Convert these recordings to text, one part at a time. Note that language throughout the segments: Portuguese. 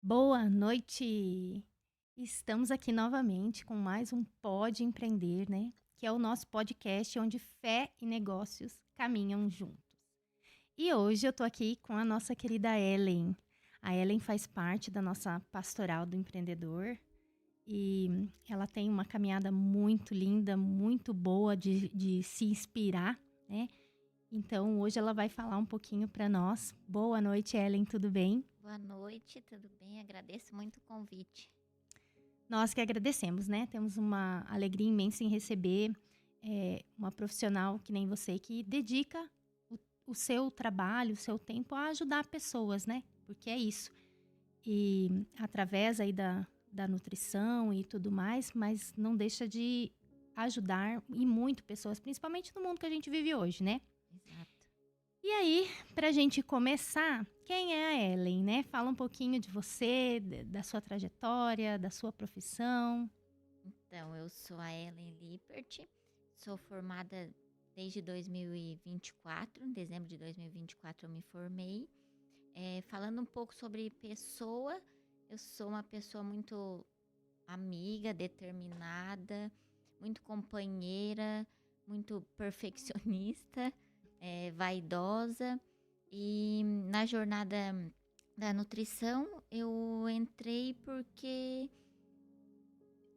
Boa noite! Estamos aqui novamente com mais um Pode Empreender, né? Que é o nosso podcast onde fé e negócios caminham juntos. E hoje eu tô aqui com a nossa querida Ellen. A Ellen faz parte da nossa pastoral do empreendedor e ela tem uma caminhada muito linda, muito boa de se inspirar, né? Então hoje ela vai falar um pouquinho para nós. Boa noite, Ellen, tudo bem? Boa noite, tudo bem? Agradeço muito o convite. Nós que agradecemos, né? Temos uma alegria imensa em receber uma profissional que nem você, que dedica o seu trabalho, o seu tempo a ajudar pessoas, né? Porque é isso. E através aí da nutrição e tudo mais, mas não deixa de ajudar e muito pessoas, principalmente no mundo que a gente vive hoje, né? Exato. E aí, pra gente começar, quem é a Ellen, né? Fala um pouquinho de você, da sua trajetória, da sua profissão. Então, eu sou a Ellen Lippert, sou formada desde 2024, em dezembro de 2024 eu me formei. Falando um pouco sobre pessoa, eu sou uma pessoa muito amiga, determinada, muito companheira, muito perfeccionista, vaidosa. E na jornada da nutrição, eu entrei porque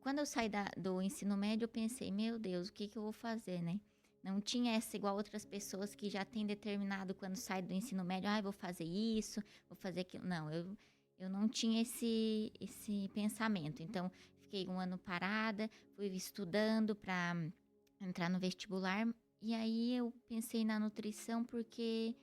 quando eu saí do ensino médio, eu pensei, meu Deus, o que eu vou fazer, né? Não tinha essa igual outras pessoas que já têm determinado quando sai do ensino médio, vou fazer isso, vou fazer aquilo. Não, eu não tinha esse pensamento. Então, fiquei um ano parada, fui estudando para entrar no vestibular. E aí eu pensei na nutrição porque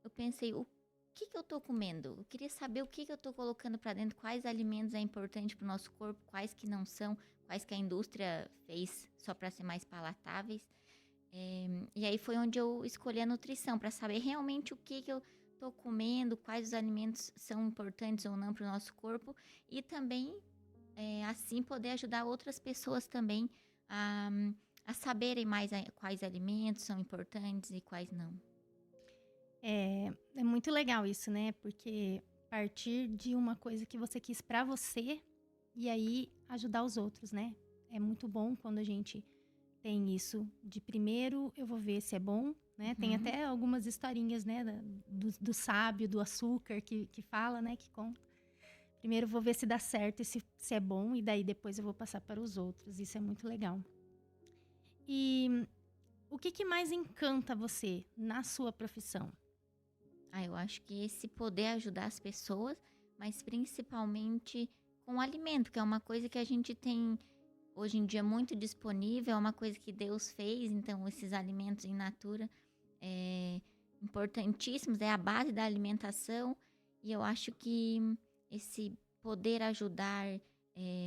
eu pensei, o que eu tô comendo? Eu queria saber o que eu tô colocando para dentro, quais alimentos é importante para o nosso corpo, quais que não são, quais que a indústria fez só para ser mais palatáveis. E aí foi onde eu escolhi a nutrição, para saber realmente o que eu tô comendo, quais os alimentos são importantes ou não para o nosso corpo. E também, assim, poder ajudar outras pessoas também a, a saberem mais quais alimentos são importantes e quais não. É muito legal isso, né? Porque partir de uma coisa que você quis pra você e aí ajudar os outros, né? É muito bom quando a gente tem isso de primeiro eu vou ver se é bom, né? Tem Uhum. até algumas historinhas, né? Do sábio, do açúcar que fala, né? Que conta. Primeiro eu vou ver se dá certo e se é bom e daí depois eu vou passar para os outros. Isso é muito legal. E o que mais encanta você na sua profissão? Eu acho que esse poder ajudar as pessoas, mas principalmente com o alimento, que é uma coisa que a gente tem hoje em dia muito disponível, é uma coisa que Deus fez, então esses alimentos in natura é importantíssimos, é a base da alimentação, e eu acho que esse poder ajudar,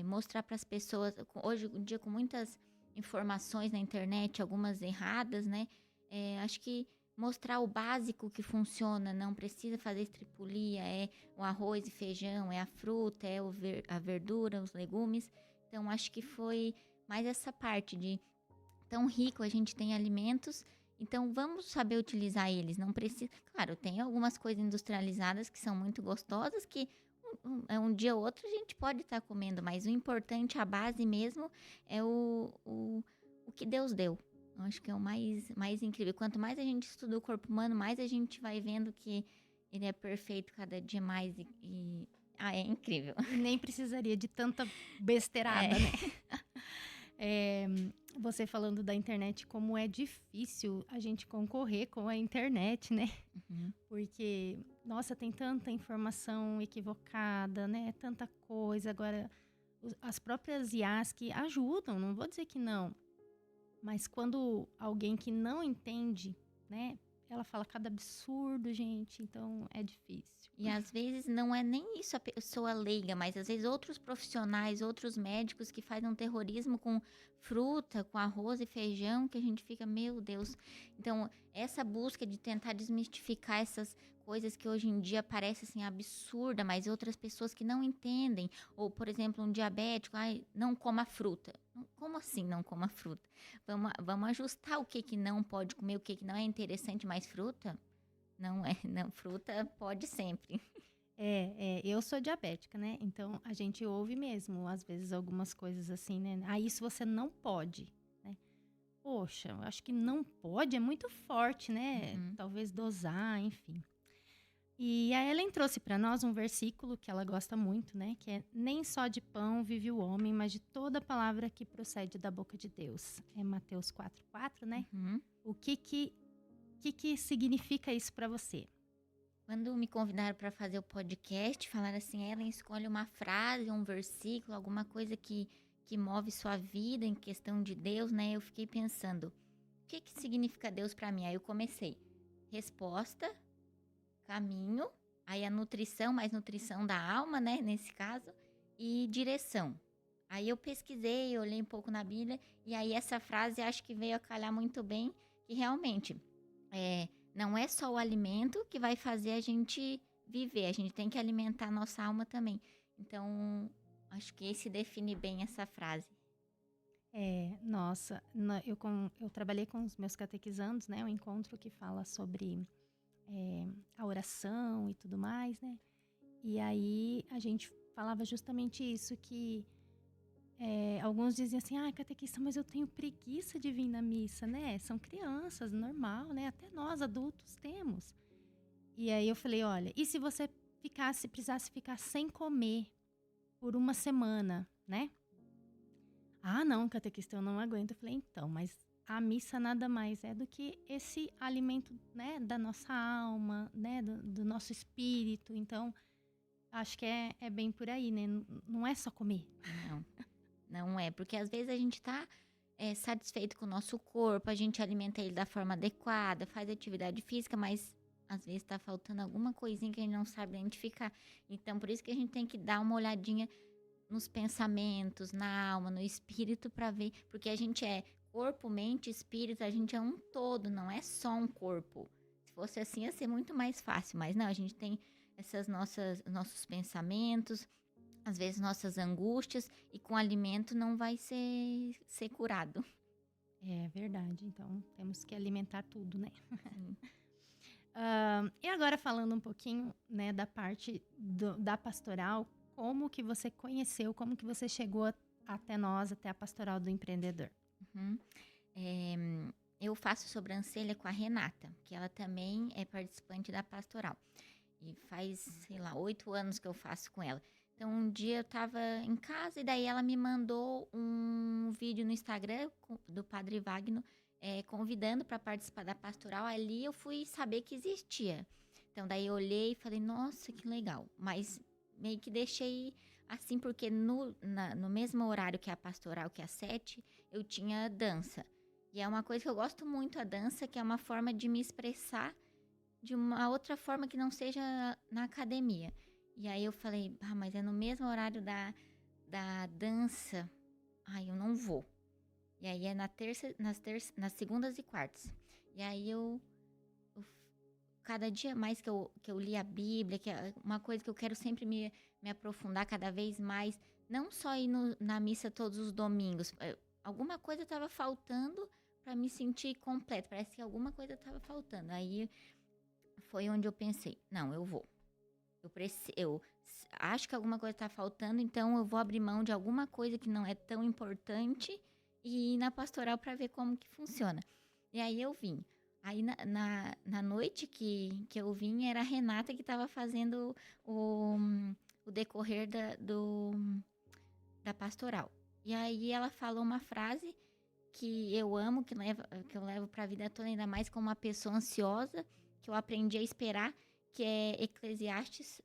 mostrar para as pessoas, hoje em dia com muitas informações na internet, algumas erradas, né? Acho que mostrar o básico que funciona, não precisa fazer estripulia, é o arroz e feijão, é a fruta, é a verdura, os legumes. Então acho que foi mais essa parte de tão rico, a gente tem alimentos, então vamos saber utilizar eles. Não precisa. Claro, tem algumas coisas industrializadas que são muito gostosas que um dia ou outro a gente pode estar comendo, mas o importante, a base mesmo, é o que Deus deu. Eu acho que é o mais incrível. Quanto mais a gente estuda o corpo humano, mais a gente vai vendo que ele é perfeito cada dia mais é incrível. E nem precisaria de tanta É. besteirada, né? É, você falando da internet, como é difícil a gente concorrer com a internet, né? Uhum. Porque, nossa, tem tanta informação equivocada, né? Tanta coisa. Agora, as próprias IAs que ajudam, não vou dizer que não. Mas quando alguém que não entende, né? Ela fala cada absurdo, gente. Então, é difícil. E às vezes não é nem isso a pessoa leiga, mas às vezes outros profissionais, outros médicos que fazem um terrorismo com fruta, com arroz e feijão, que a gente fica, meu Deus. Então, essa busca de tentar desmistificar essas coisas que hoje em dia parecem assim absurda, mas outras pessoas que não entendem, ou por exemplo, um diabético, não coma fruta. Como assim não coma fruta? Vamos ajustar o que não pode comer, o que não é interessante mais fruta? Não, fruta pode sempre. eu sou diabética, né? Então a gente ouve mesmo, às vezes, algumas coisas assim, né? Ah, isso você não pode, né? Poxa, eu acho que não pode é muito forte, né? Uhum. Talvez dosar, enfim. E a Ellen trouxe para nós um versículo que ela gosta muito, né? Que é: nem só de pão vive o homem, mas de toda palavra que procede da boca de Deus. É Mateus 4:4, né? Uhum. O que significa isso para você? Quando me convidaram para fazer o podcast, falaram assim: Ellen, escolhe uma frase, um versículo, alguma coisa que move sua vida em questão de Deus, né? Eu fiquei pensando, o que significa Deus para mim? Aí eu comecei: resposta, caminho, aí a nutrição, mais nutrição da alma, né? Nesse caso, e direção. Aí eu pesquisei, olhei um pouco na Bíblia, e aí essa frase acho que veio a calhar muito bem, que realmente não é só o alimento que vai fazer a gente viver, a gente tem que alimentar a nossa alma também. Então, acho que esse define bem essa frase. Nossa, eu trabalhei com os meus catequizandos, né? Um encontro que fala sobre a oração e tudo mais, né? E aí a gente falava justamente isso, que alguns diziam assim: ah, catequista, mas eu tenho preguiça de vir na missa, né? São crianças, normal, né? Até nós adultos temos. E aí eu falei: olha, e se você precisasse ficar sem comer por uma semana, né? Ah, não, catequista, eu não aguento. Eu falei: então, mas a missa nada mais é do que esse alimento, né, da nossa alma, né, do nosso espírito. Então, acho que é bem por aí, né? Não é só comer. Não, não é, porque às vezes a gente tá satisfeito com o nosso corpo, a gente alimenta ele da forma adequada, faz atividade física, mas às vezes tá faltando alguma coisinha que a gente não sabe identificar. Então, por isso que a gente tem que dar uma olhadinha nos pensamentos, na alma, no espírito para ver, porque a gente é corpo, mente, espírito, a gente é um todo, não é só um corpo. Se fosse assim ia ser muito mais fácil, mas não, a gente tem essas nossos pensamentos, às vezes nossas angústias, e com alimento não vai ser curado. É verdade. Então, temos que alimentar tudo, né? Sim. E agora falando um pouquinho, né, da parte da pastoral, como que você conheceu, como que você chegou até nós, até a pastoral do empreendedor? Uhum. É, eu faço sobrancelha com a Renata, que ela também é participante da pastoral. E faz, sei lá, 8 anos que eu faço com ela. Então, um dia eu tava em casa e daí ela me mandou um vídeo no Instagram do Padre Wagner, convidando para participar da pastoral. Ali eu fui saber que existia. Então, daí eu olhei e falei, nossa, que legal. Mas meio que deixei assim, porque no mesmo horário que a pastoral, que é às 7, eu tinha dança. E é uma coisa que eu gosto muito, a dança, que é uma forma de me expressar de uma outra forma que não seja na academia. E aí eu falei, mas é no mesmo horário da dança. Ai, eu não vou. E aí é nas segundas e quartas. E aí cada dia mais que eu li a Bíblia, que é uma coisa que eu quero sempre me aprofundar cada vez mais, não só ir na missa todos os domingos. Alguma coisa estava faltando para me sentir completa. Parece que alguma coisa estava faltando. Aí foi onde eu pensei, não, eu vou. Eu acho que alguma coisa está faltando, então eu vou abrir mão de alguma coisa que não é tão importante e ir na pastoral para ver como que funciona. E aí eu vim. Aí na noite que eu vim, era a Renata que estava fazendo o decorrer da pastoral. E aí ela falou uma frase que eu amo, que eu levo para a vida toda, ainda mais como uma pessoa ansiosa, que eu aprendi a esperar, que é Eclesiastes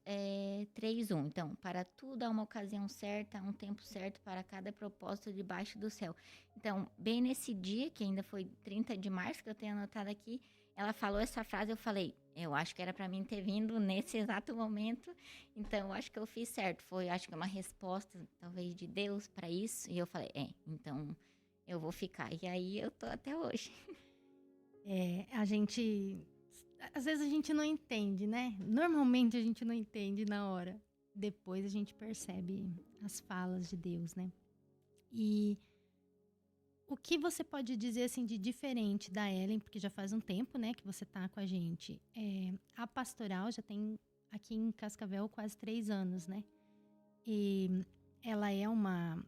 3:1. Então, para tudo há uma ocasião certa, há um tempo certo para cada propósito debaixo do céu. Então, bem nesse dia, que ainda foi 30 de março, que eu tenho anotado aqui, ela falou essa frase, eu falei, eu acho que era para mim ter vindo nesse exato momento, então eu acho que eu fiz certo. Acho que é uma resposta, talvez, de Deus para isso, e eu falei, então eu vou ficar. E aí eu tô até hoje. Às vezes a gente não entende, né? Normalmente a gente não entende na hora. Depois a gente percebe as falas de Deus, né? E o que você pode dizer, assim, de diferente da Ellen, porque já faz um tempo, né, que você tá com a gente. A pastoral já tem aqui em Cascavel quase 3 anos, né? E ela é uma,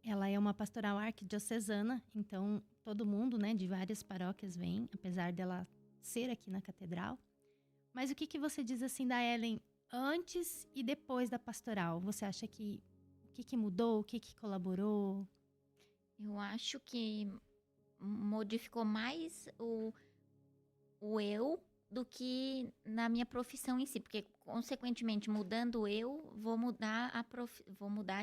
ela é uma pastoral arquidiocesana, então todo mundo, né, de várias paróquias vem, apesar dela ser aqui na catedral. Mas o que que você diz assim da Ellen antes e depois da pastoral? Você acha que o que que mudou, o que que colaborou? Eu acho que modificou mais o eu do que na minha profissão em si, porque consequentemente mudando eu, vou mudar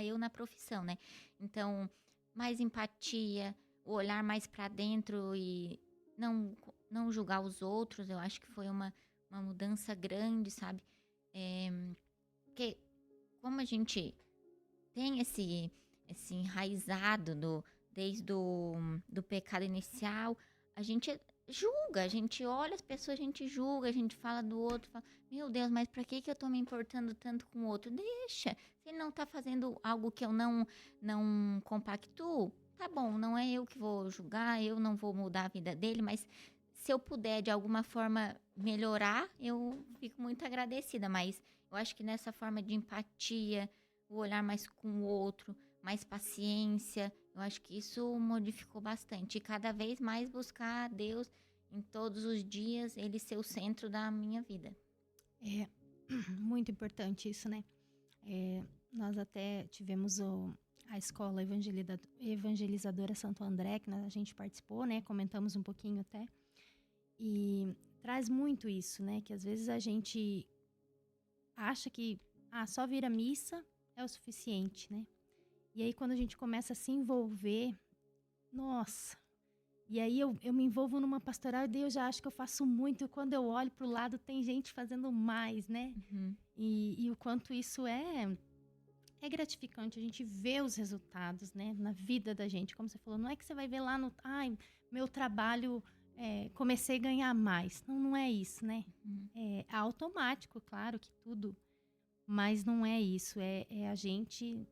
eu na profissão, né? Então, mais empatia, o olhar mais para dentro e não julgar os outros, eu acho que foi uma mudança grande, sabe? É, porque como a gente tem esse enraizado desde do pecado inicial, a gente julga, a gente olha as pessoas, a gente julga, a gente fala do outro, fala, meu Deus, mas pra que eu tô me importando tanto com o outro? Deixa, se ele não tá fazendo algo que eu não compactuo, tá bom, não é eu que vou julgar, eu não vou mudar a vida dele, mas se eu puder de alguma forma melhorar, eu fico muito agradecida, mas eu acho que nessa forma de empatia, o olhar mais com o outro, mais paciência. Eu acho que isso modificou bastante. E cada vez mais buscar a Deus em todos os dias, ele ser o centro da minha vida. É muito importante isso, né? Nós até tivemos a escola evangelizadora Santo André, que a gente participou, né? Comentamos um pouquinho até. E traz muito isso, né? Que às vezes a gente acha que só vir à missa é o suficiente, né? E aí quando a gente começa a se envolver, nossa. E aí eu me envolvo numa pastoral e daí eu já acho que eu faço muito. E quando eu olho para o lado, tem gente fazendo mais, né? Uhum. E o quanto isso é gratificante. A gente vê os resultados, né? Na vida da gente. Como você falou, não é que você vai ver lá no... Ai, meu trabalho, comecei a ganhar mais. Não, não é isso, né? Uhum. É automático, claro que tudo. Mas não é isso. É a gente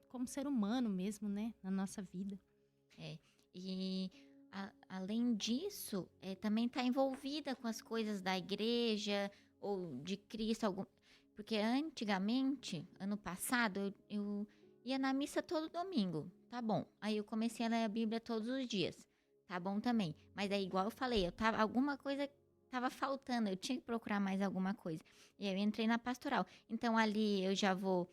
como ser humano mesmo, né? Na nossa vida. E além disso, também está envolvida com as coisas da igreja ou de Cristo. Porque antigamente, ano passado, eu ia na missa todo domingo, tá bom. Aí eu comecei a ler a Bíblia todos os dias, tá bom também. Mas é igual eu falei, alguma coisa estava faltando, eu tinha que procurar mais alguma coisa. E aí eu entrei na pastoral. Então ali eu já vou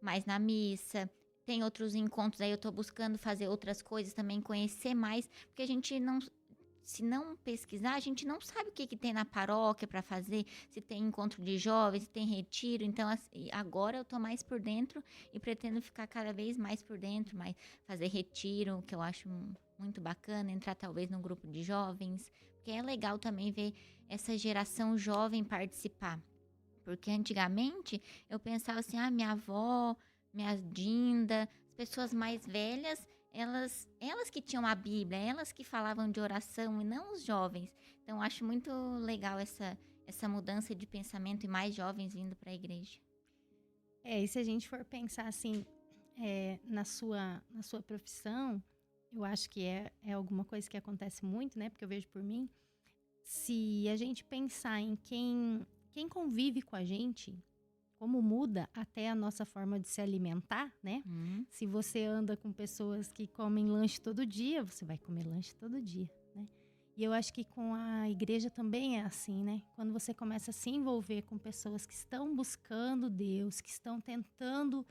mais na missa. Tem outros encontros, aí eu tô buscando fazer outras coisas também, conhecer mais, porque a gente não, se não pesquisar, a gente não sabe o que tem na paróquia para fazer, se tem encontro de jovens, se tem retiro. Então, agora eu tô mais por dentro e pretendo ficar cada vez mais por dentro, fazer retiro, que eu acho muito bacana, entrar talvez num grupo de jovens, porque é legal também ver essa geração jovem participar. Porque antigamente eu pensava assim, minha avó, minha Dinda, as pessoas mais velhas, elas que tinham a Bíblia, elas que falavam de oração e não os jovens. Então, eu acho muito legal essa mudança de pensamento e mais jovens vindo para a igreja. E se a gente for pensar assim, na sua profissão, eu acho que é alguma coisa que acontece muito, né? Porque eu vejo por mim. Se a gente pensar em quem convive com a gente, como muda até a nossa forma de se alimentar, né? Se você anda com pessoas que comem lanche todo dia, você vai comer lanche todo dia, né? E eu acho que com a igreja também é assim, né? Quando você começa a se envolver com pessoas que estão buscando Deus, que estão tentando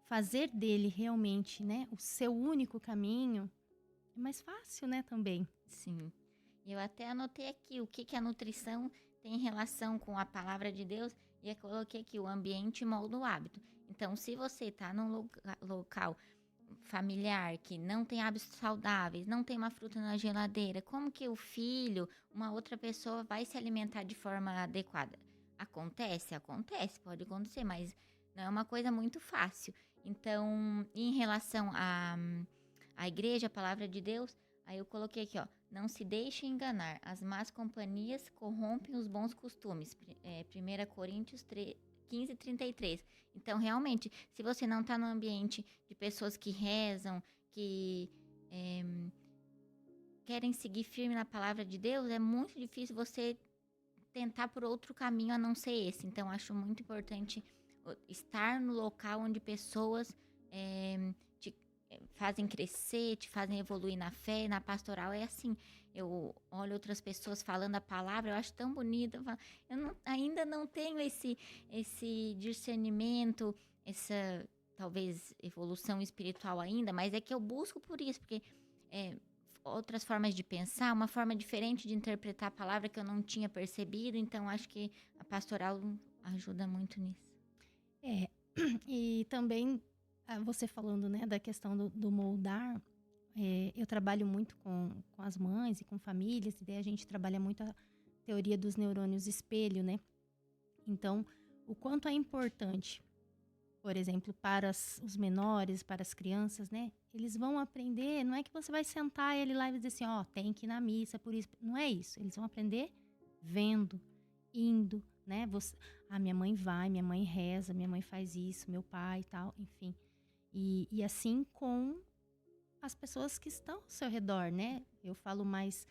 fazer dele realmente, né, o seu único caminho, é mais fácil, né, também. Sim. Eu até anotei aqui o que a nutrição tem em relação com a palavra de Deus e eu coloquei aqui o ambiente molda o hábito. Então, se você está num local familiar que não tem hábitos saudáveis, não tem uma fruta na geladeira, como que o filho, uma outra pessoa vai se alimentar de forma adequada? Acontece, pode acontecer, mas não é uma coisa muito fácil. Então, em relação à igreja, a palavra de Deus, aí eu coloquei aqui, ó, não se deixe enganar, as más companhias corrompem os bons costumes. 1 Coríntios 15:33. Então, realmente, se você não está no ambiente de pessoas que rezam, que querem seguir firme na palavra de Deus, é muito difícil você tentar por outro caminho a não ser esse. Então, acho muito importante estar no local onde pessoas te fazem crescer, te fazem evoluir na fé. Na pastoral é assim, eu olho outras pessoas falando a palavra, eu acho tão bonita. Ainda não tenho esse discernimento, essa talvez evolução espiritual ainda, mas é que eu busco por isso, porque outras formas de pensar, uma forma diferente de interpretar a palavra que eu não tinha percebido, então acho que a pastoral ajuda muito nisso. É, e também você falando, né, da questão do moldar, eu trabalho muito com as mães e com famílias, e daí a gente trabalha muito a teoria dos neurônios espelho, né? Então, o quanto é importante, por exemplo, para os menores, para as crianças, né? Eles vão aprender, não é que você vai sentar ele lá e dizer assim, ó, tem que ir na missa, por isso. Não é isso. Eles vão aprender vendo, indo, né? Minha mãe vai, minha mãe reza, minha mãe faz isso, meu pai e tal, enfim. E assim com as pessoas que estão ao seu redor, né? Eu falo mais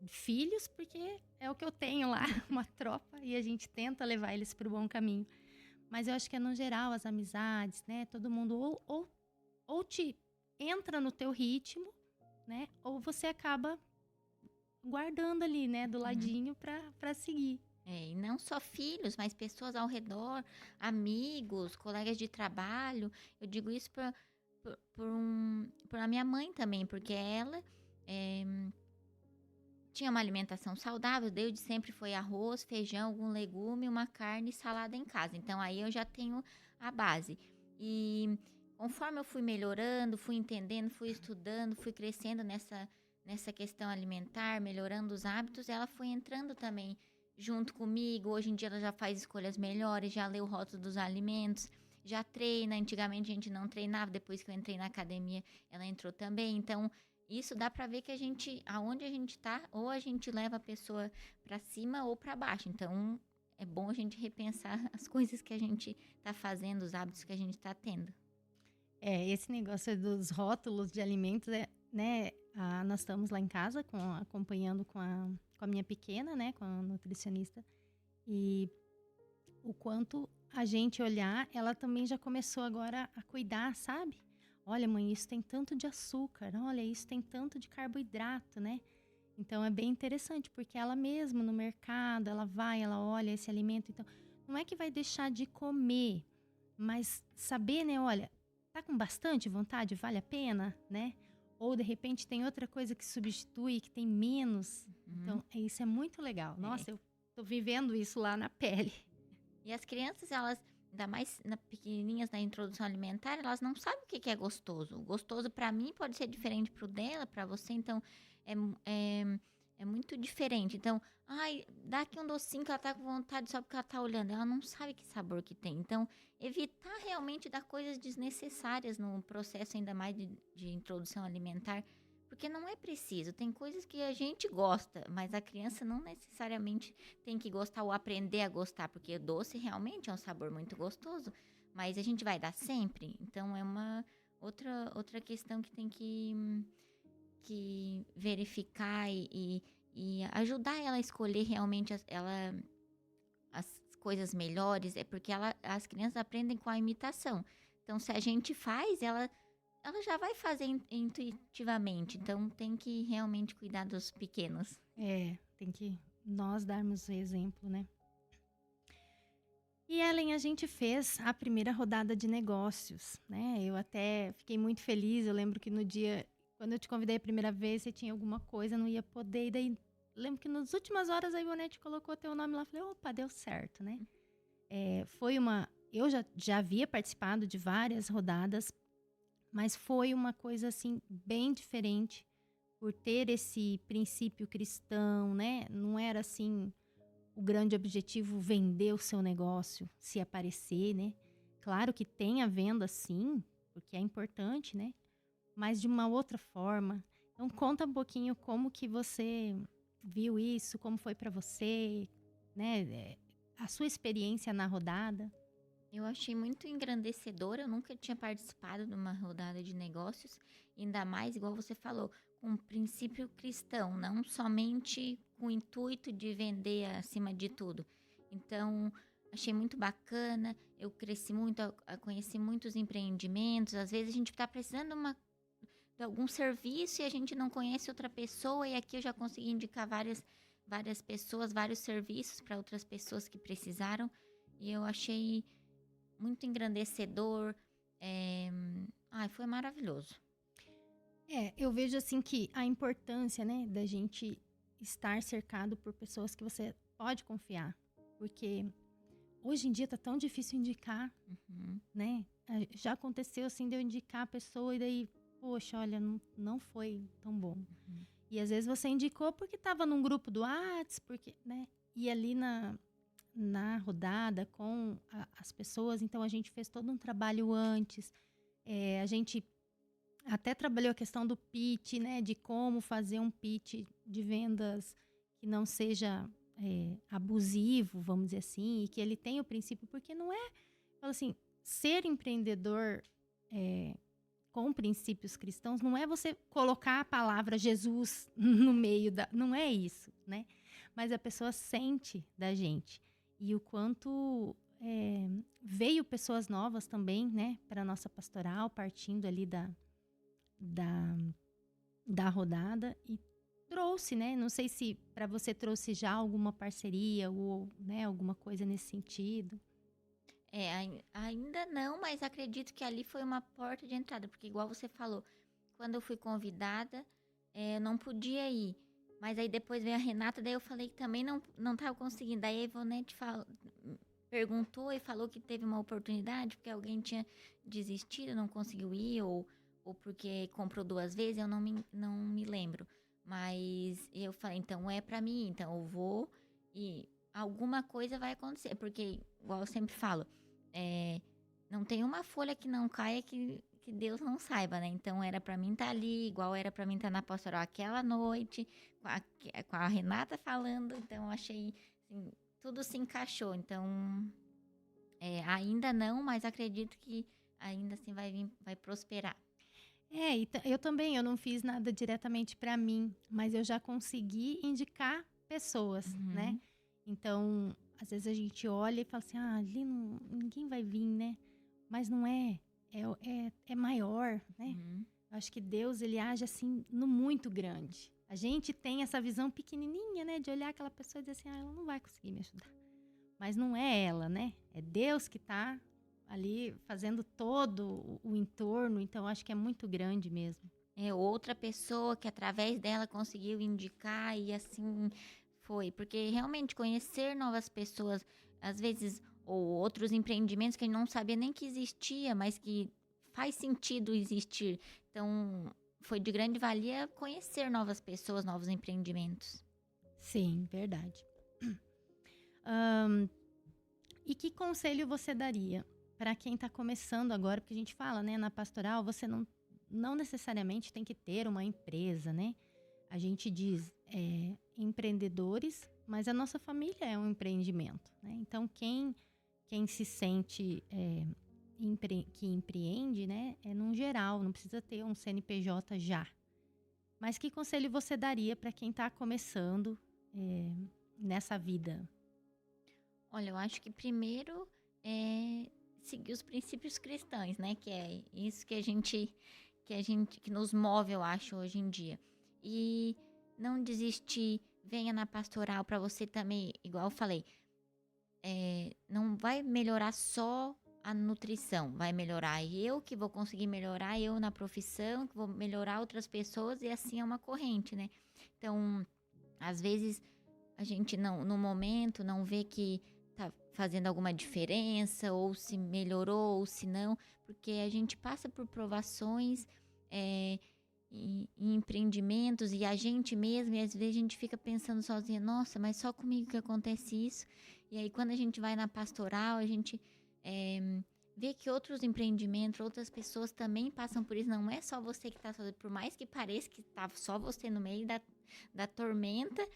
filhos porque é o que eu tenho lá, uma tropa, e a gente tenta levar eles para o bom caminho. Mas eu acho que é no geral, as amizades, né? Todo mundo ou te entra no teu ritmo, né? Ou você acaba guardando ali, né? Do ladinho para seguir. E não só filhos, mas pessoas ao redor, amigos, colegas de trabalho. Eu digo isso por a minha mãe também, porque ela tinha uma alimentação saudável, desde sempre foi arroz, feijão, algum legume, uma carne e salada em casa. Então aí eu já tenho a base. E conforme eu fui melhorando, fui entendendo, fui estudando, fui crescendo nessa questão alimentar, melhorando os hábitos, ela foi entrando também junto comigo. Hoje em dia ela já faz escolhas melhores, já lê o rótulo dos alimentos, já treina. Antigamente a gente não treinava, depois que eu entrei na academia, ela entrou também. Então, isso dá pra ver que aonde a gente tá, ou a gente leva a pessoa pra cima ou pra baixo. Então, é bom a gente repensar as coisas que a gente tá fazendo, os hábitos que a gente tá tendo. Esse negócio dos rótulos de alimentos, né? Nós estamos lá em casa acompanhando com a minha pequena, né? Com a nutricionista. E o quanto a gente olhar, ela também já começou agora a cuidar, sabe? Olha, mãe, isso tem tanto de açúcar. Olha, isso tem tanto de carboidrato, né? Então, é bem interessante, porque ela mesma no mercado, ela vai, ela olha esse alimento. Então, não é que vai deixar de comer, mas saber, né? Olha, tá com bastante vontade? Vale a pena, né? Ou, de repente, tem outra coisa que substitui, que tem menos. Então, isso é muito legal. Nossa, eu tô vivendo isso lá na pele. E as crianças, elas, ainda mais pequenininhas na introdução alimentar, elas não sabem o que é gostoso. O gostoso para mim pode ser diferente pro dela, para você. Então, é muito diferente. Então, dá aqui um docinho que ela tá com vontade só porque ela tá olhando. Ela não sabe que sabor que tem. Então, evitar realmente dar coisas desnecessárias no processo, ainda mais de introdução alimentar. Porque não é preciso. Tem coisas que a gente gosta, mas a criança não necessariamente tem que gostar ou aprender a gostar. Porque doce realmente é um sabor muito gostoso. Mas a gente vai dar sempre? Então, é uma outra questão que tem que verificar e ajudar ela a escolher realmente as coisas melhores, é porque as crianças aprendem com a imitação. Então, se a gente faz, ela já vai fazer intuitivamente. Então, tem que realmente cuidar dos pequenos. Tem que nós darmos o exemplo, né? E, Ellen, a gente fez a primeira rodada de negócios, né? Eu até fiquei muito feliz. Eu lembro que no dia, quando eu te convidei a primeira vez, você tinha alguma coisa, não ia poder. E daí, lembro que nas últimas horas a Ivonete colocou teu nome lá. Falei, opa, deu certo, né? Eu já havia participado de várias rodadas, mas foi uma coisa, assim, bem diferente por ter esse princípio cristão, né? Não era, assim, o grande objetivo vender o seu negócio, se aparecer, né? Claro que tem a venda, sim, porque é importante, né? Mas de uma outra forma. Então, conta um pouquinho como que você viu isso, como foi para você, né? A sua experiência na rodada. Eu achei muito engrandecedora. Eu nunca tinha participado de uma rodada de negócios, ainda mais, igual você falou, com um princípio cristão, não somente com o intuito de vender acima de tudo. Então, achei muito bacana, eu cresci muito, conheci muitos empreendimentos. Às vezes a gente está precisando de algum serviço e a gente não conhece outra pessoa, e aqui eu já consegui indicar várias pessoas, vários serviços para outras pessoas que precisaram, e eu achei muito engrandecedor. Foi maravilhoso. Eu vejo assim que a importância, né, da gente estar cercado por pessoas que você pode confiar. Porque hoje em dia tá tão difícil indicar, né? Já aconteceu assim de eu indicar a pessoa e daí, poxa, olha, não foi tão bom. E às vezes você indicou porque estava num grupo do Whats, porque, né? E ali na rodada com as pessoas, então a gente fez todo um trabalho antes. A gente até trabalhou a questão do pitch, né? De como fazer um pitch de vendas que não seja abusivo, vamos dizer assim, e que ele tenha o princípio, porque não é, fala assim, ser empreendedor com princípios cristãos não é você colocar a palavra Jesus no meio não é isso, né? Mas a pessoa sente da gente e o quanto veio pessoas novas também, né, para nossa pastoral, partindo ali da rodada, e trouxe, né? Não sei se para você trouxe já alguma parceria ou, né, alguma coisa nesse sentido. Ainda não, mas acredito que ali foi uma porta de entrada, porque igual você falou, quando eu fui convidada, eu não podia ir. Mas aí depois veio a Renata, daí eu falei que também não estava conseguindo. Daí a Ivonete perguntou e falou que teve uma oportunidade, porque alguém tinha desistido, não conseguiu ir, ou porque comprou 2 vezes, eu não me lembro. Mas eu falei, então é pra mim, então eu vou e alguma coisa vai acontecer. Porque, igual eu sempre falo, não tem uma folha que não caia que Deus não saiba, né? Então era pra mim estar ali, igual era pra mim estar na pastoral aquela noite, com a Renata falando. Então eu achei, assim, tudo se encaixou. Então, ainda não, mas acredito que ainda assim vai prosperar. Eu também, eu não fiz nada diretamente para mim, mas eu já consegui indicar pessoas, né? Então, às vezes a gente olha e fala assim, ali ninguém vai vir, né? Mas não é, é maior, né? Eu acho que Deus, ele age assim no muito grande. A gente tem essa visão pequenininha, né? De olhar aquela pessoa e dizer assim, ela não vai conseguir me ajudar. Mas não é ela, né? É Deus que tá ali fazendo todo o entorno, então acho que é muito grande mesmo. Outra pessoa que através dela conseguiu indicar e assim foi. Porque realmente conhecer novas pessoas, às vezes, ou outros empreendimentos que a gente não sabia nem que existia, mas que faz sentido existir. Então, foi de grande valia conhecer novas pessoas, novos empreendimentos. Sim, verdade. E que conselho você daria para quem está começando agora? Porque a gente fala, né, na pastoral, você não necessariamente tem que ter uma empresa, né? A gente diz empreendedores, mas a nossa família é um empreendimento, né? Então, quem se sente que empreende, né, num geral, não precisa ter um CNPJ já. Mas que conselho você daria para quem está começando nessa vida? Olha, eu acho que primeiro é seguir os princípios cristãos, né? Que é isso que nos move, eu acho, hoje em dia. E não desistir, venha na pastoral para você também, igual eu falei, não vai melhorar só a nutrição, vai melhorar eu, que vou conseguir melhorar eu na profissão, que vou melhorar outras pessoas, e assim é uma corrente, né? Então, às vezes a gente no momento não vê que tá fazendo alguma diferença, ou se melhorou, ou se não, porque a gente passa por provações em empreendimentos, e a gente mesmo, e às vezes a gente fica pensando sozinha, nossa, mas só comigo que acontece isso. E aí quando a gente vai na pastoral, a gente vê que outros empreendimentos, outras pessoas também passam por isso, não é só você que está fazendo, por mais que pareça que tá só você no meio da tormenta,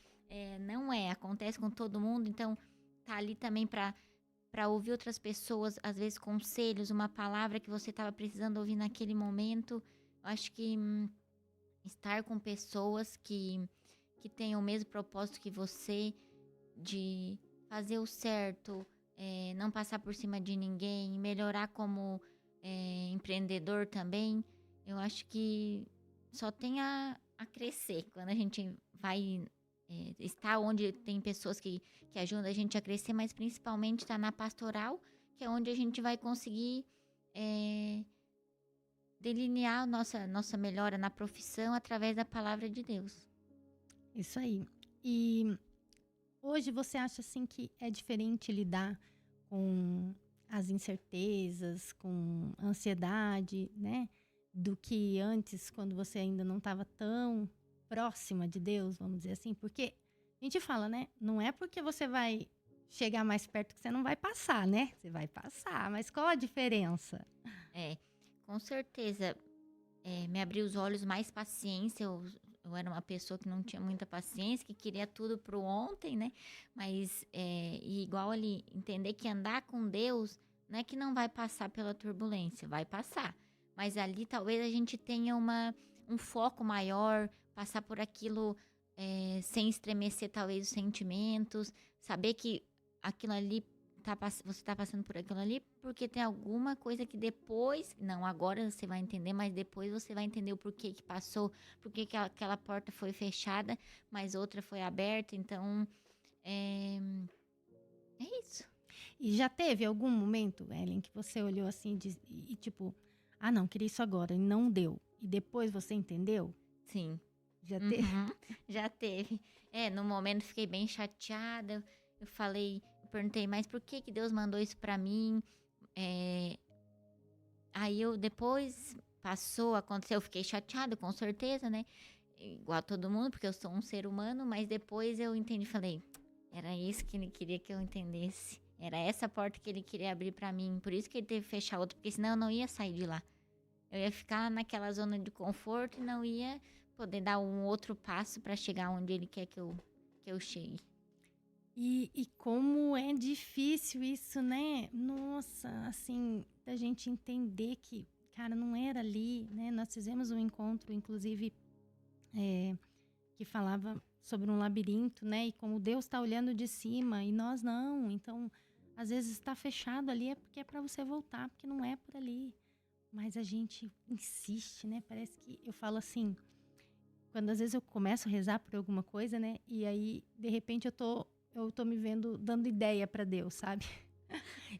não acontece com todo mundo. Então tá ali também para ouvir outras pessoas, às vezes conselhos, uma palavra que você estava precisando ouvir naquele momento. Eu acho que estar com pessoas que que tenham o mesmo propósito que você, de fazer o certo, não passar por cima de ninguém, melhorar como empreendedor também. Eu acho que só tem a crescer quando a gente vai estar onde tem pessoas que ajudam a gente a crescer, mas principalmente estar na pastoral, que é onde a gente vai conseguir delinear nossa melhora na profissão através da palavra de Deus. Isso aí. E hoje você acha assim que é diferente lidar com as incertezas, com a ansiedade, né? Do que antes, quando você ainda não estava tão próxima de Deus, vamos dizer assim? Porque a gente fala, né? Não é porque você vai chegar mais perto que você não vai passar, né? Você vai passar, mas qual a diferença? Com certeza, me abriu os olhos, mais paciência. Eu era uma pessoa que não tinha muita paciência, que queria tudo pro ontem, né? Mas, e igual ali, entender que andar com Deus não é que não vai passar pela turbulência, vai passar. Mas ali talvez a gente tenha um foco maior, passar por aquilo sem estremecer talvez os sentimentos, saber que aquilo ali você está passando por aquilo ali porque tem alguma coisa que depois, não agora você vai entender, mas depois você vai entender o porquê que passou, porquê que aquela porta foi fechada, mas outra foi aberta. Então, é isso. E já teve algum momento, Ellen, que você olhou assim e tipo, ah, não, queria isso agora, e não deu. E depois você entendeu? Sim. Já teve? Já teve. No momento fiquei bem chateada. Eu perguntei, mas por que Deus mandou isso pra mim? Aí eu depois aconteceu, eu fiquei chateada, com certeza, né? Igual todo mundo, porque eu sou um ser humano, mas depois eu entendi, falei, era isso que ele queria que eu entendesse. Era essa porta que ele queria abrir pra mim, por isso que ele teve que fechar outra, porque senão eu não ia sair de lá. Eu ia ficar naquela zona de conforto e não ia poder dar um outro passo pra chegar onde ele quer que eu chegue. E como é difícil isso, né? Nossa, assim, da gente entender que, cara, não era ali, né? Nós fizemos um encontro, inclusive, que falava sobre um labirinto, né? E como Deus está olhando de cima e nós não. Então, às vezes está fechado ali é porque é para você voltar, porque não é por ali. Mas a gente insiste, né? Parece que eu falo assim, quando às vezes eu começo a rezar por alguma coisa, né? E aí, de repente, eu tô me vendo dando ideia para Deus, sabe?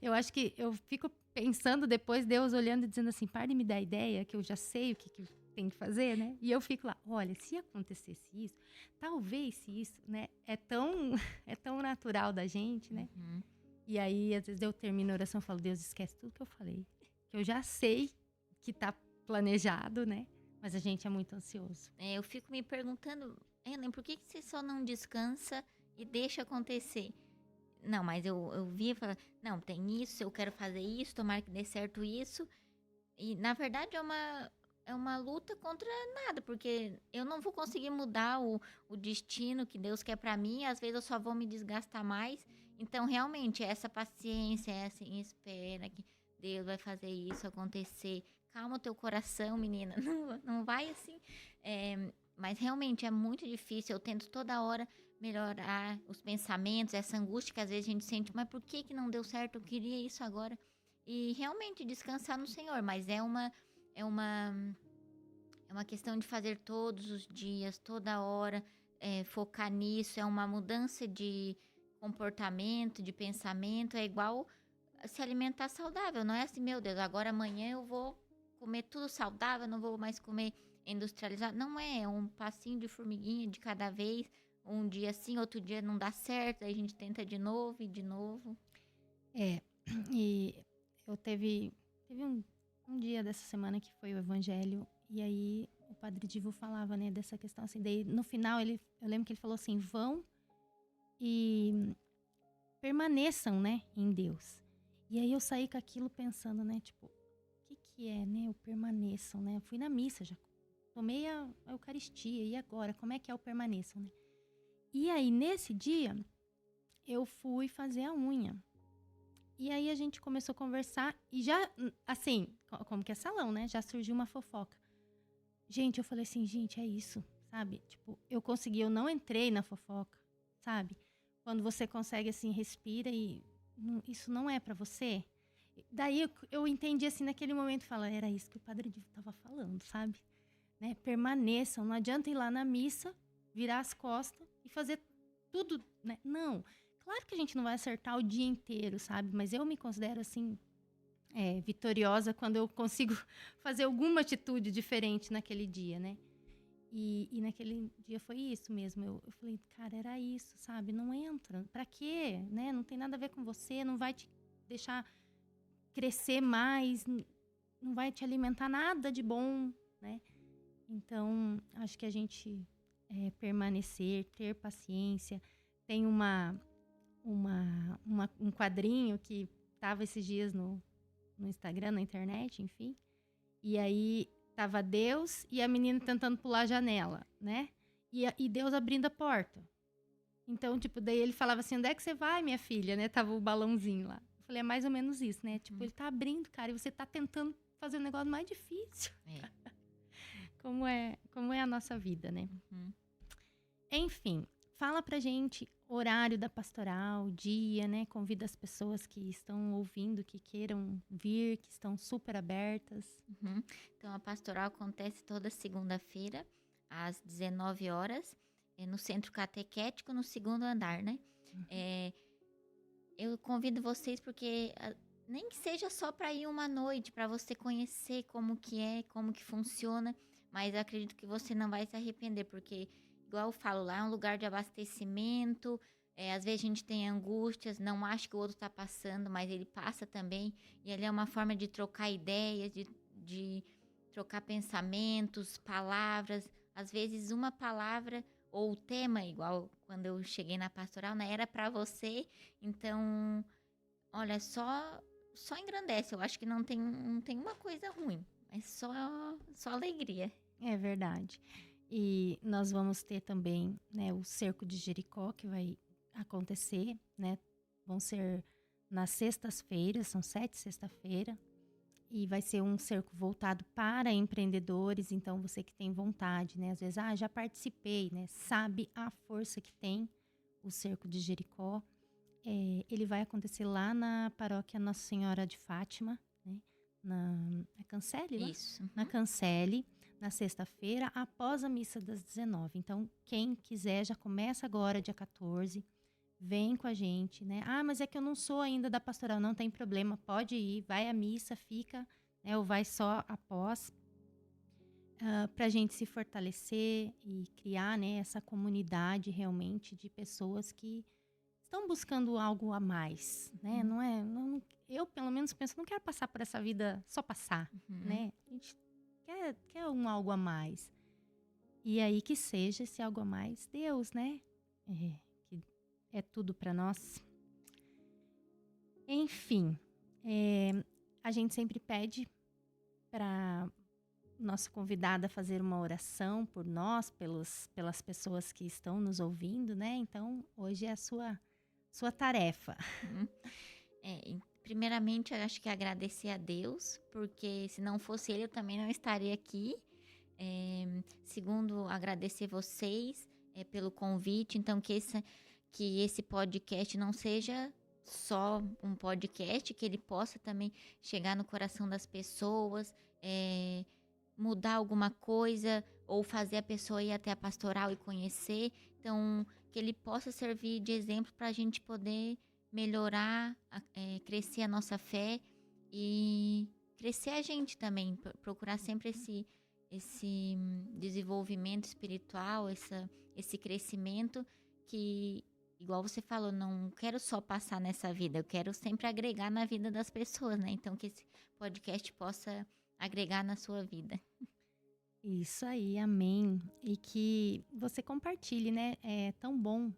Eu acho que eu fico pensando depois, Deus olhando e dizendo assim, para de me dar ideia, que eu já sei o que tem que fazer, né? E eu fico lá, olha, se acontecesse isso, talvez se isso, né? É tão natural da gente, né? Uhum. E aí, às vezes eu termino a oração e falo, Deus, esquece tudo que eu falei. Que eu já sei que tá planejado, né? Mas a gente é muito ansioso. Eu fico me perguntando, Ellen, por que você só não descansa e deixa acontecer? Não, mas eu vi e falei, não, tem isso, eu quero fazer isso, tomara que dê certo isso. E, na verdade, é uma luta contra nada, porque eu não vou conseguir mudar o destino que Deus quer pra mim, às vezes eu só vou me desgastar mais. Então, realmente, essa paciência, essa espera que Deus vai fazer isso acontecer. Calma o teu coração, menina, não vai assim. Mas realmente é muito difícil, eu tento toda hora melhorar os pensamentos, essa angústia que às vezes a gente sente, mas por que não deu certo? Eu queria isso agora. E realmente descansar no Senhor, mas é uma questão de fazer todos os dias, toda hora, focar nisso, é uma mudança de comportamento, de pensamento, é igual se alimentar saudável, não é assim, meu Deus, agora amanhã eu vou comer tudo saudável, não vou mais comer industrializado, não é um passinho de formiguinha de cada vez, um dia sim, outro dia não dá certo, aí a gente tenta de novo e de novo. E eu teve um dia dessa semana que foi o evangelho, e aí o padre Divo falava, né, dessa questão assim, daí no final eu lembro que ele falou assim, vão e permaneçam, né, em Deus. E aí eu saí com aquilo pensando, né, tipo, o que é, né, o permaneçam, né? Eu fui na missa, já tomei a Eucaristia, e agora, como é que é o permaneçam, né? E aí, nesse dia, eu fui fazer a unha. E aí a gente começou a conversar e já, assim, como que é salão, né? Já surgiu uma fofoca. Gente, eu falei assim, gente, é isso, sabe? Tipo, eu não entrei na fofoca, sabe? Quando você consegue, assim, respira e isso não é pra você. Daí eu entendi, assim, naquele momento, fala, era isso que o Padre Divo tava falando, sabe? Né? Permaneçam, não adianta ir lá na missa, virar as costas e fazer tudo, né? Não, claro que a gente não vai acertar o dia inteiro, sabe? Mas eu me considero, assim, vitoriosa quando eu consigo fazer alguma atitude diferente naquele dia, né? E naquele dia foi isso mesmo. Eu falei, cara, era isso, sabe? Não entra. Pra quê? Né? Não tem nada a ver com você, não vai te deixar crescer mais, não vai te alimentar nada de bom, né? Então, acho que a gente permanecer, ter paciência. Tem um quadrinho que estava esses dias no Instagram, na internet, enfim. E aí tava Deus e a menina tentando pular a janela, né? E Deus abrindo a porta. Então, tipo, daí ele falava assim, onde é que você vai, minha filha, né? Tava o balãozinho lá. Eu falei, é mais ou menos isso, né? Tipo, ele tá abrindo, cara, e você tá tentando fazer o negócio mais difícil. Como é a nossa vida, né? Enfim, fala pra gente horário da pastoral, dia, né? Convida as pessoas que estão ouvindo, que queiram vir, que estão super abertas. Então, a pastoral acontece toda segunda-feira, às 19 horas, no Centro Catequético, no segundo andar, né? Eu convido vocês porque nem que seja só para ir uma noite, para você conhecer como que é, como que funciona, mas eu acredito que você não vai se arrepender, porque, igual eu falo, lá é um lugar de abastecimento, às vezes a gente tem angústias, não acha que o outro está passando, mas ele passa também, e ali é uma forma de trocar ideias, de trocar pensamentos, palavras, às vezes uma palavra ou o tema, igual quando eu cheguei na pastoral, né, era para você, então, olha, só engrandece. Eu acho que não tem uma coisa ruim, mas só alegria. É verdade. E nós vamos ter também, né, o Cerco de Jericó, que vai acontecer, né? Vão ser nas sextas-feiras, são 7 sexta-feira. E vai ser um cerco voltado para empreendedores. Então, você que tem vontade, né? Às vezes, já participei, né? Sabe a força que tem o Cerco de Jericó. Ele vai acontecer lá na paróquia Nossa Senhora de Fátima, né? Na Cancele, lá? Isso. Na Cancele, na sexta-feira, após a missa das 19. Então, quem quiser, já começa agora, dia 14. Vem com a gente, né? Mas é que eu não sou ainda da pastoral. Não tem problema, pode ir, vai à missa, fica, né? Ou vai só após. Para a gente se fortalecer e criar, né, essa comunidade realmente de pessoas que estão buscando algo a mais, né? Eu, pelo menos, penso, não quero passar por essa vida só passar, né? A gente quer algo a mais. E aí que seja esse algo a mais Deus, né? Que é tudo para nós. Enfim, a gente sempre pede para nossa convidada fazer uma oração por nós, pelas pessoas que estão nos ouvindo, né? Então, hoje é a sua tarefa. Primeiramente, eu acho que agradecer a Deus, porque se não fosse Ele, eu também não estaria aqui. Segundo, agradecer vocês pelo convite. Então, que esse podcast não seja só um podcast, que ele possa também chegar no coração das pessoas, mudar alguma coisa, ou fazer a pessoa ir até a pastoral e conhecer. Então, que ele possa servir de exemplo para a gente poder melhorar, crescer a nossa fé e crescer a gente também, procurar sempre esse desenvolvimento espiritual, esse crescimento que, igual você falou, não quero só passar nessa vida, eu quero sempre agregar na vida das pessoas, né? Então, que esse podcast possa agregar na sua vida. Isso aí, amém. E que você compartilhe, né? É tão bom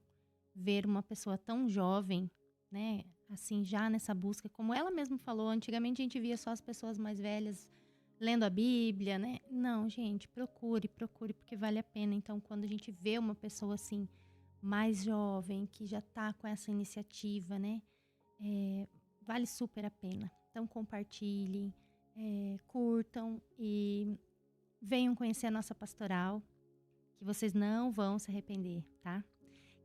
ver uma pessoa tão jovem, né? Assim, já nessa busca, como ela mesma falou, antigamente a gente via só as pessoas mais velhas lendo a Bíblia, né? Não, gente, procure, porque vale a pena. Então, quando a gente vê uma pessoa assim, mais jovem, que já tá com essa iniciativa, né? Vale super a pena. Então, compartilhem, curtam e venham conhecer a nossa pastoral. que vocês não vão se arrepender, tá?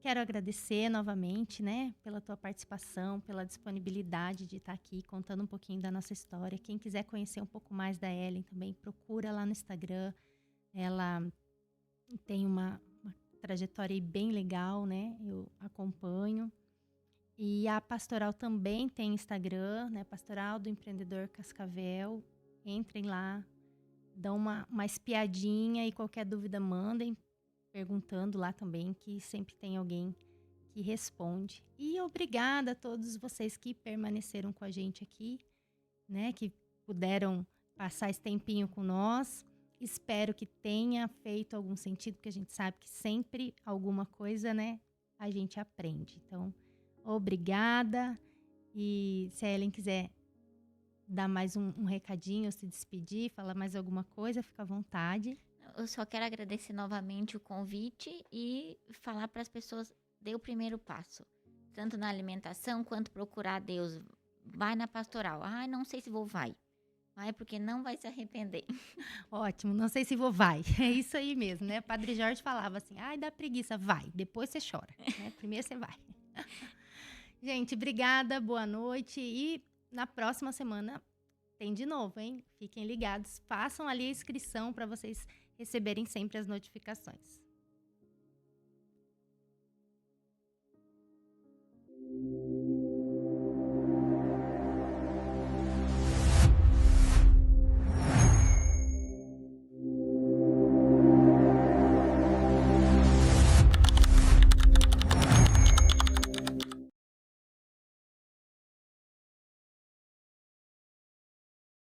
Quero agradecer novamente, né, pela tua participação, pela disponibilidade de estar aqui contando um pouquinho da nossa história. Quem quiser conhecer um pouco mais da Ellen também, procura lá no Instagram. Ela tem uma trajetória aí bem legal, né? Eu acompanho. E a Pastoral também tem Instagram, né? Pastoral do Empreendedor Cascavel. Entrem lá, dão uma espiadinha e qualquer dúvida mandem, perguntando lá também, que sempre tem alguém que responde. E obrigada a todos vocês que permaneceram com a gente aqui, né? Que puderam passar esse tempinho com nós. Espero que tenha feito algum sentido, porque a gente sabe que sempre alguma coisa, né? A gente aprende. Então, obrigada. E se a Ellen quiser dar mais um recadinho, se despedir, falar mais alguma coisa, fica à vontade. Eu só quero agradecer novamente o convite e falar para as pessoas, dê o primeiro passo. Tanto na alimentação quanto procurar Deus. Vai na pastoral. Ai, não sei se vou, vai. Vai porque não vai se arrepender. Ótimo, não sei se vou, vai. É isso aí mesmo, né? Padre Jorge falava assim, ai, dá preguiça, vai. Depois você chora, né? Primeiro você vai. Gente, obrigada, boa noite. E na próxima semana tem de novo, hein? Fiquem ligados, façam ali a inscrição para vocês receberem sempre as notificações.